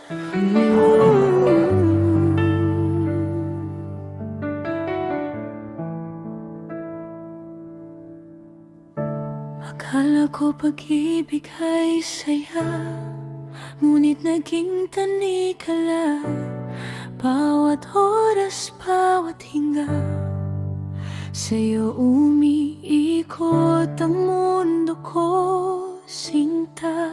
Akala ko pag-ibig ay saya, ngunit naging tanikala. Bawat oras, bawat hinga, sa'yo umiikot ang mundo ko, sinta.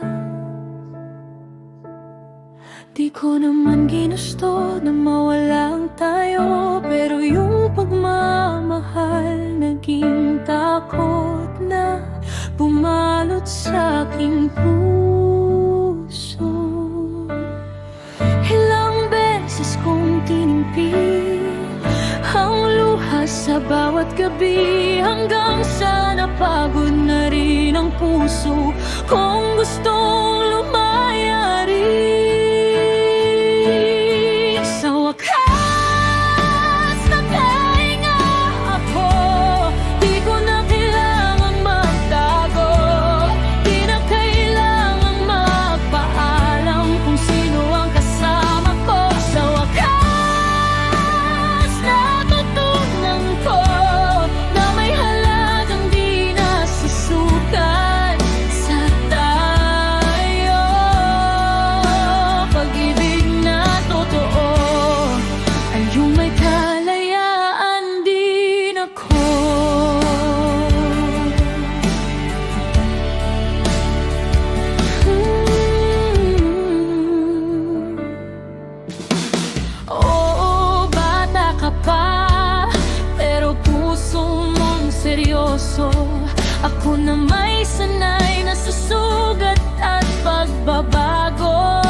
Di ko naman ginusto na mawalang tayo, pero yung pagmamahal naging takot na bumalot sa aking puso. Ilang beses kong tinimpi ang luha sa bawat gabi, hanggang sa napagod na rin ang puso kung gustong lumaya rin. Sa wakas, nagpahinga ako, di ko na kailangang magtago, di na kailangang magpaalam kung sino ang kasama ko. Sa wakas, natutunan ko na may halagang di nasusukat sa tayo. Pag-ibig na totoo ay yung may kalayaan din ako. Oo, bata ka pa, pero puso mong seryoso. Ako na may sanay na sa sugat at pagbabago.